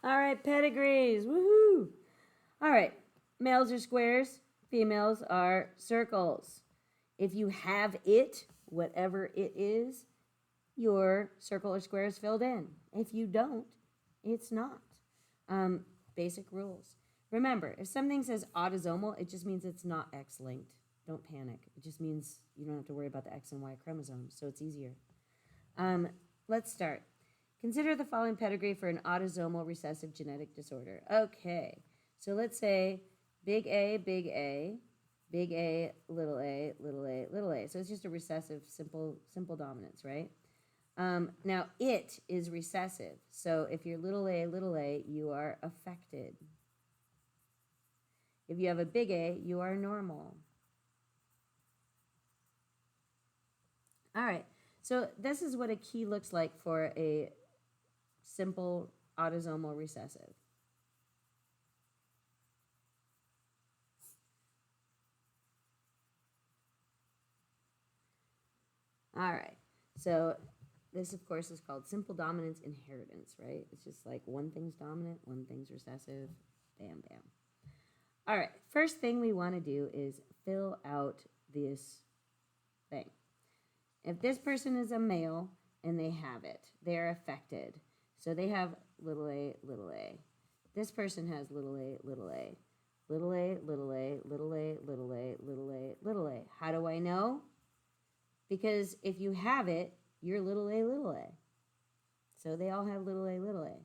All right, pedigrees. Woohoo! All right, males are squares, females are circles. If you have it, whatever it is, your circle or square is filled in. If you don't, it's not. Basic rules. Remember, if something says autosomal, it just means it's not X-linked. Don't panic. It just means you don't have to worry about the X and Y chromosomes, so it's easier. Let's start. Consider the following pedigree for an autosomal recessive genetic disorder. Okay, so let's say big A, big A, big A, little a, little a, little a. So it's just a recessive, simple dominance, right? Now, it is recessive. So if you're little a, you are affected. If you have a big A, you are normal. All right, so this is what a key looks like for a simple autosomal recessive. All right, so this, of course, is called simple dominance inheritance, right? It's just like one thing's dominant, one thing's recessive, bam, bam. All right, first thing we want to do is fill out this thing. If this person is a male and they have it, they're affected. So they have little a, little a. This person has little a, little a. Little a, little a, little a, little a, little a, little a. How do I know? Because if you have it, you're little a, little a. So they all have little a, little a.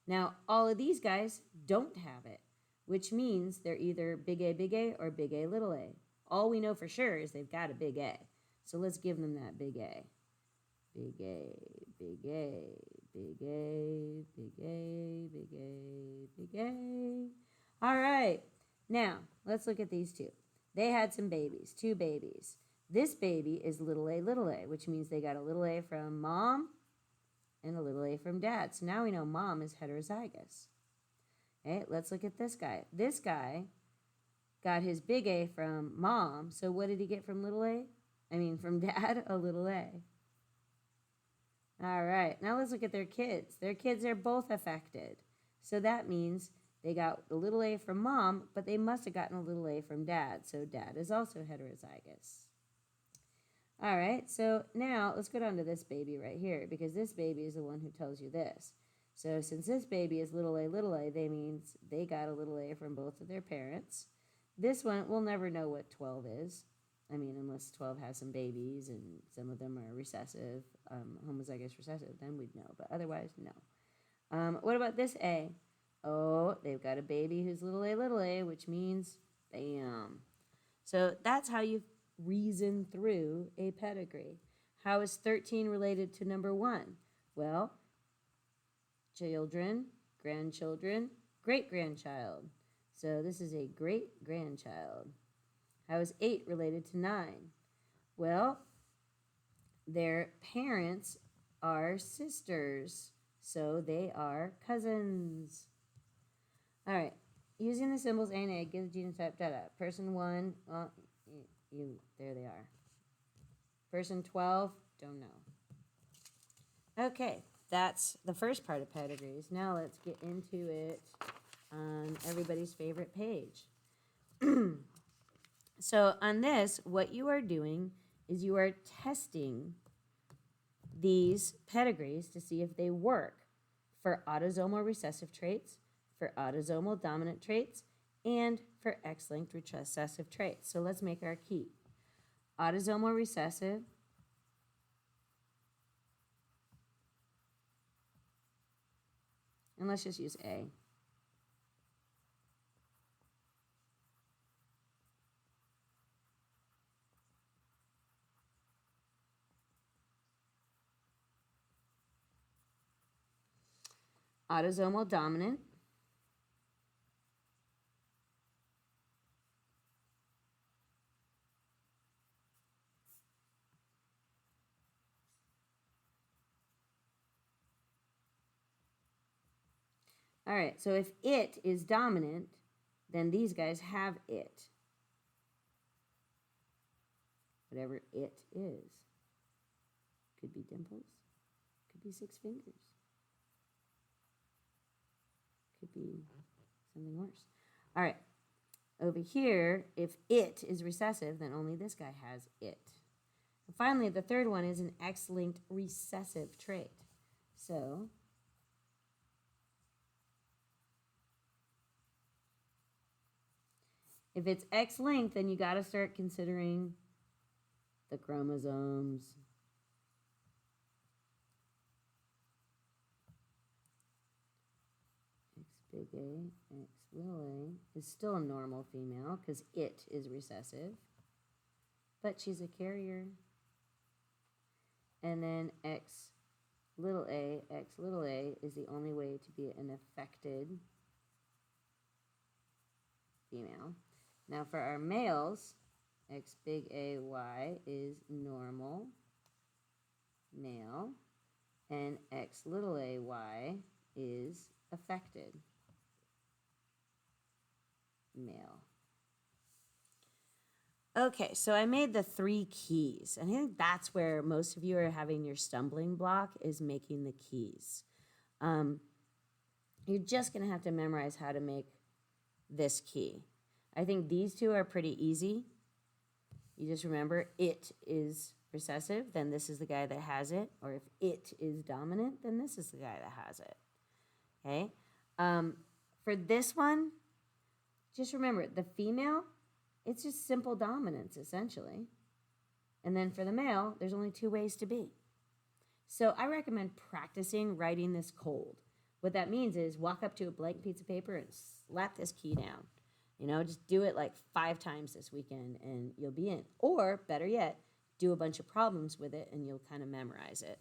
Now, all of these guys don't have it, which means they're either big A, or big A, little a. All we know for sure is they've got a big A. So let's give them that big A. Big A, big A, big A, big A, big A, big A. All right. Now, let's look at these two. They had some babies, 2 babies. This baby is little a, which means they got a little a from mom and a little a from dad. So now we know mom is heterozygous. Okay, let's look at this guy. This guy got his big A from mom. So what did he get from little a? From dad, a little a. All right, now let's look at their kids. Their kids are both affected. So that means they got the little a from mom, but they must have gotten a little a from dad. So dad is also heterozygous. All right, so now let's go down to this baby right here, because this baby is the one who tells you this. So since this baby is little a, that means they got a little a from both of their parents. This one, we'll never know what 12 is. Unless 12 has some babies and some of them are recessive, homozygous recessive, then we'd know. But otherwise, no. What about this A? Oh, they've got a baby who's little a, which means bam. So that's how you reason through a pedigree. How is 13 related to number 1? Well, children, grandchildren, great-grandchild. So this is a great-grandchild. How is 8 related to 9? Well, their parents are sisters, so they are cousins. All right, using the symbols A and A, give the genotype, Person 1, there they are. Person 12, don't know. Okay, that's the first part of pedigrees. Now let's get into it on everybody's favorite page. So on this, what you are doing is you are testing these pedigrees to see if they work for autosomal recessive traits, for autosomal dominant traits, and for X-linked recessive traits. So let's make our key. Autosomal recessive, and let's just use A. Autosomal dominant, all right, so if it is dominant, then these guys have it. Whatever it is. Could be dimples. Could be 6 fingers. be something worse. All right. Over here, if it is recessive, then only this guy has it. And finally, the third one is an X-linked recessive trait. So if it's X-linked, then you got to start considering the chromosomes. X big A, X little a is still a normal female because it is recessive, but she's a carrier. And then X little a is the only way to be an affected female. Now for our males, X big A Y is normal male, and X little a y is affected male. Okay, so I made the 3 keys. And I think that's where most of you are having your stumbling block, is making the keys. You're just going to have to memorize how to make this key. I think these 2 are pretty easy. You just remember it is recessive, then this is the guy that has it. Or if it is dominant, then this is the guy that has it. Okay? For this one, just remember, the female, it's just simple dominance, essentially. And then for the male, there's only 2 ways to be. So I recommend practicing writing this cold. What that means is walk up to a blank piece of paper and slap this key down. You know, just do it like 5 times this weekend and you'll be in. Or, better yet, do a bunch of problems with it and you'll kind of memorize it.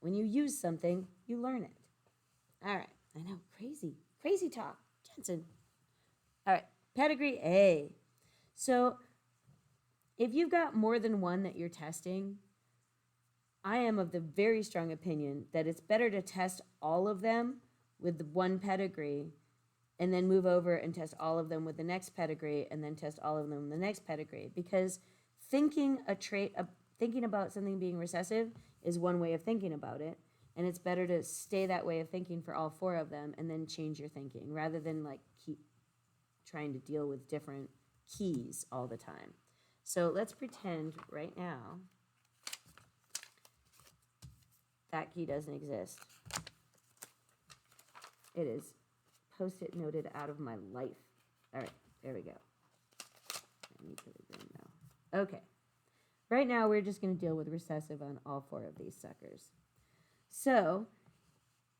When you use something, you learn it. All right. I know, crazy talk. Jensen. All right, pedigree A. So if you've got more than one that you're testing, I am of the very strong opinion that it's better to test all of them with one pedigree and then move over and test all of them with the next pedigree and then test all of them with the next pedigree. Because thinking about something being recessive is one way of thinking about it. And it's better to stay that way of thinking for all 4 of them and then change your thinking rather than like keep trying to deal with different keys all the time. So let's pretend right now that key doesn't exist. It is post-it noted out of my life. All right, there we go. I need to begin now. Okay. Right now we're just going to deal with recessive on all 4 of these suckers. So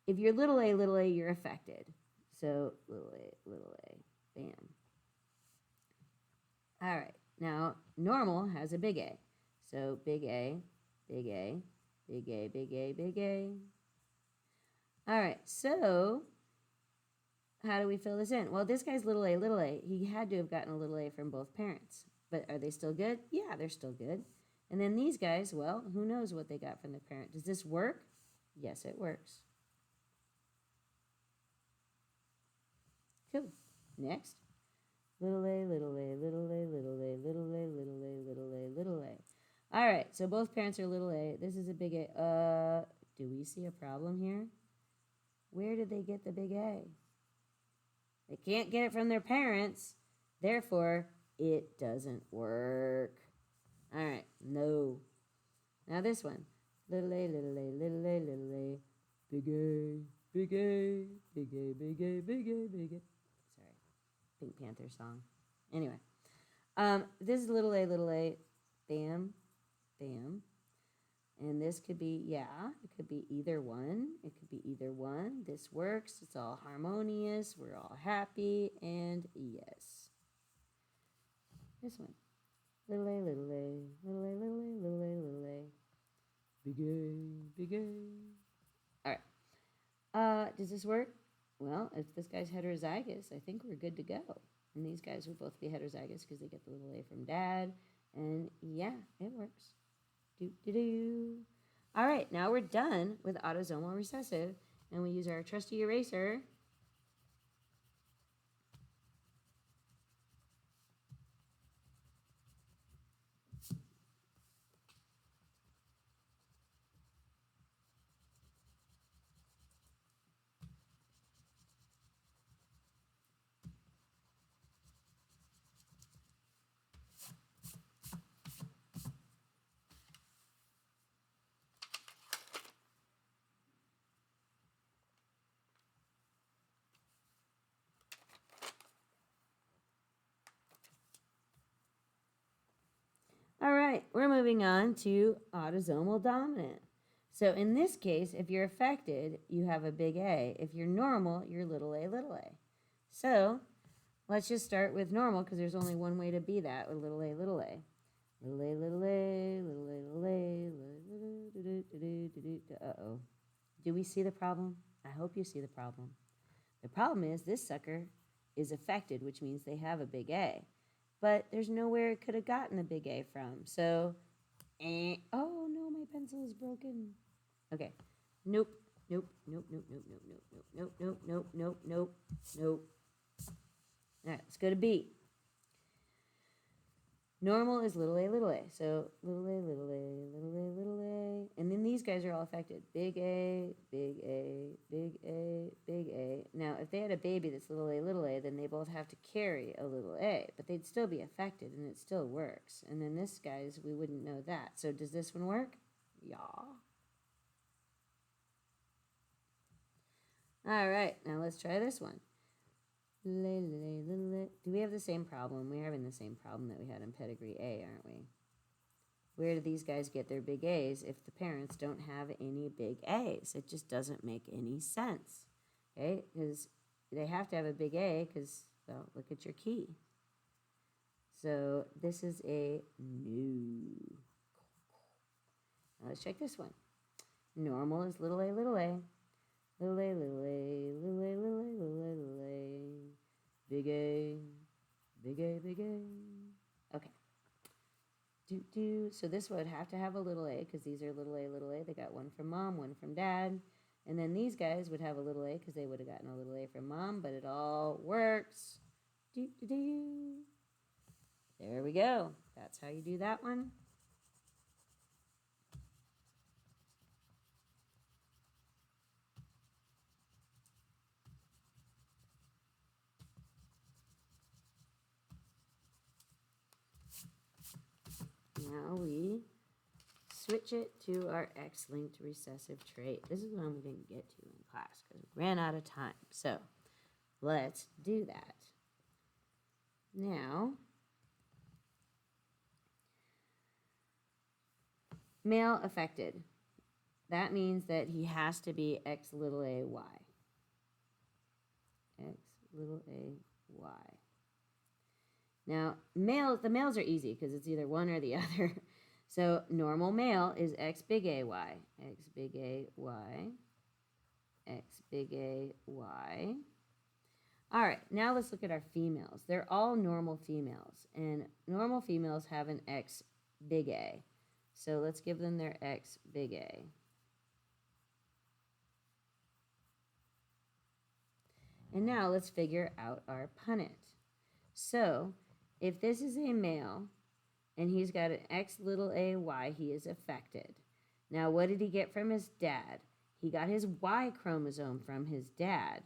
if you're little a, you're affected. So little a, bam. All right, now normal has a big A. So big A, big A, big A, big A, big A. All right, so how do we fill this in? Well, this guy's little a. He had to have gotten a little a from both parents. But are they still good? Yeah, they're still good. And then these guys, well, who knows what they got from the parent. Does this work? Yes, it works. Cool. Next. Little a, little a, little a, little a, little a, little a, little a, little a. All right, so both parents are little a. This is a big A. Do we see a problem here? Where did they get the big A? They can't get it from their parents. Therefore, it doesn't work. All right, no. Now this one. Little a, little a, little a, little a. Big A, big A, big A, big A, big A, big A. Sorry, Pink Panther song. Anyway, this is little a, bam, bam. And this could be, yeah, it could be either one. It could be either one. This works. It's all harmonious. We're all happy. And yes. This one. Little a, little a, little a, little a, little a, little a. Big A, big A. All right. Does this work? Well, if this guy's heterozygous, I think we're good to go. And these guys would both be heterozygous because they get the little a from dad. And yeah, it works. Do-do-do. All right, now we're done with autosomal recessive. And we use our trusty eraser. All right, we're moving on to autosomal dominant. So in this case, if you're affected, you have a big A. If you're normal, you're little a, little a. So let's just start with normal because there's only one way to be that with little a, little a. Little a, little a, little a, little a, uh-oh. Do we see the problem? I hope you see the problem. The problem is this sucker is affected, which means they have a big A. But there's nowhere it could have gotten a big A from. So, oh no, my pencil is broken. Okay. Nope. Nope. Nope. Nope. Nope. Nope. Nope. Nope. Nope. Nope. Nope. Nope. All right, let's go to B. Normal is little a, little a. So little a, little a, little a, little a. And then these guys are all affected. Big A, big A, big A, big A. Now, if they had a baby that's little a, then they both have to carry a little a. But they'd still be affected, and it still works. And then this guy's, we wouldn't know that. So does this one work? Yeah. All right, now let's try this one. Do we have the same problem? We're having the same problem that we had in Pedigree A, aren't we? Where do these guys get their big A's if the parents don't have any big A's? It just doesn't make any sense, okay? Because they have to have a big A because, well, look at your key. So this is a no. Now let's check this one. Normal is little a, little a. Little a, little a, little a, little a, little a, little a. Big A, big A, big A. Okay. So this would have to have a little a because these are little a, little a. They got one from mom, one from dad. And then these guys would have a little a because they would have gotten a little a from mom, but it all works. There we go. That's how you do that one. Now we switch it to our X-linked recessive trait. This is one we didn't get to in class because we ran out of time. So let's do that. Now, male affected. That means that he has to be X little a y. X little a y. Now, the males are easy because it's either one or the other. So normal male is X big A Y. X big A Y. X big A Y. All right, now let's look at our females. They're all normal females. And normal females have an X big A. So let's give them their X big A. And now let's figure out our punnett. So if this is a male and he's got an X little a y, he is affected. Now, what did he get from his dad? He got his Y chromosome from his dad.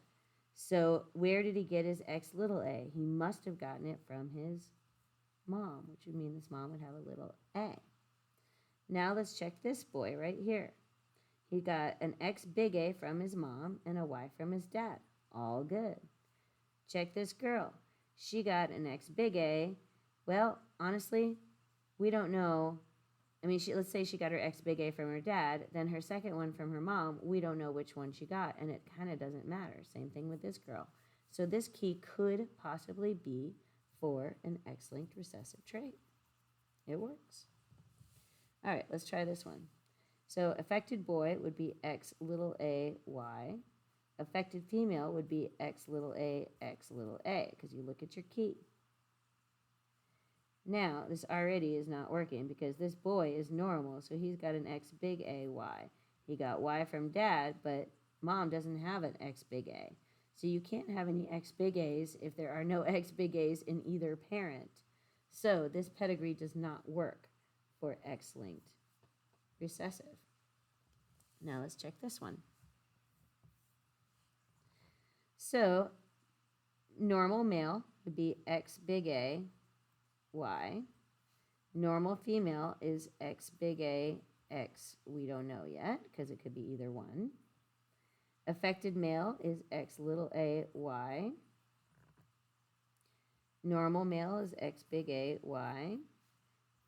So where did he get his X little a? He must have gotten it from his mom, which would mean this mom would have a little a. Now let's check this boy right here. He got an X big A from his mom and a Y from his dad. All good. Check this girl. She got an X big A. Well, honestly, we don't know. I mean, let's say she got her X big A from her dad, then her second one from her mom, we don't know which one she got, and it kind of doesn't matter. Same thing with this girl. So this key could possibly be for an X-linked recessive trait. It works. All right, let's try this one. So affected boy would be X little a y. Affected female would be X little a, because you look at your key. Now, this already is not working because this boy is normal, so he's got an X big A Y. He got Y from dad, but mom doesn't have an X big A. So you can't have any X big A's if there are no X big A's in either parent. So this pedigree does not work for X-linked recessive. Now let's check this one. So normal male would be X big A, Y. Normal female is X big A, X, we don't know yet, because it could be either one. Affected male is X little a, Y. Normal male is X big A, Y.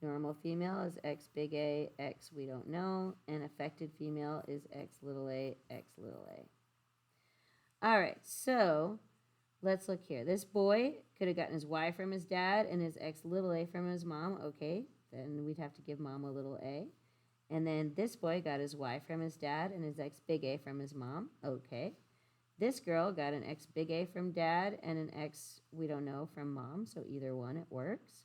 Normal female is X big A, X we don't know. And affected female is X little a, X little a. All right, so let's look here. This boy could have gotten his Y from his dad and his X little a from his mom. Okay, then we'd have to give mom a little a. And then this boy got his Y from his dad and his X big A from his mom. Okay. This girl got an X big A from dad and an X we don't know from mom. So either one, it works.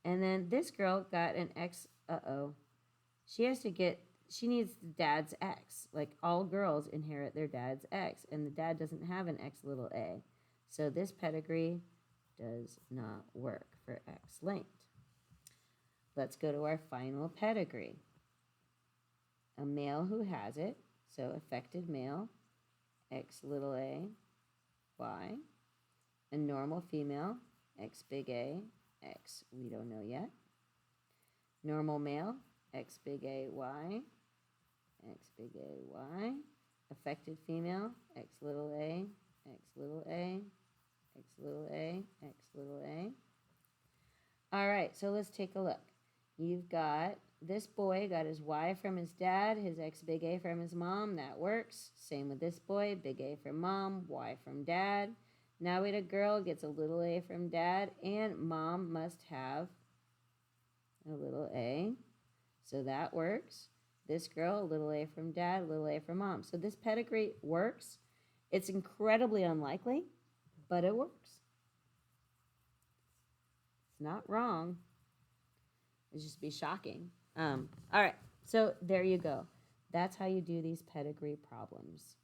And then this girl got an X, she needs the dad's X. Like all girls inherit their dad's X, and the dad doesn't have an X little a. So this pedigree does not work for X-linked. Let's go to our final pedigree. A male who has it, so affected male, X little a, Y. A normal female, X big A, X we don't know yet. Normal male, X big A, Y, X big A, Y. Affected female, X little a, X little a, X little a, X little a. All right, so let's take a look. You've got this boy got his Y from his dad, his X big A from his mom. That works. Same with this boy, big A from mom, Y from dad. Now we had a girl gets a little a from dad, and mom must have a little a. So that works. This girl, a little a from dad, a little a from mom. So this pedigree works. It's incredibly unlikely, but it works. It's not wrong. It'd just be shocking. All right, so there you go. That's how you do these pedigree problems.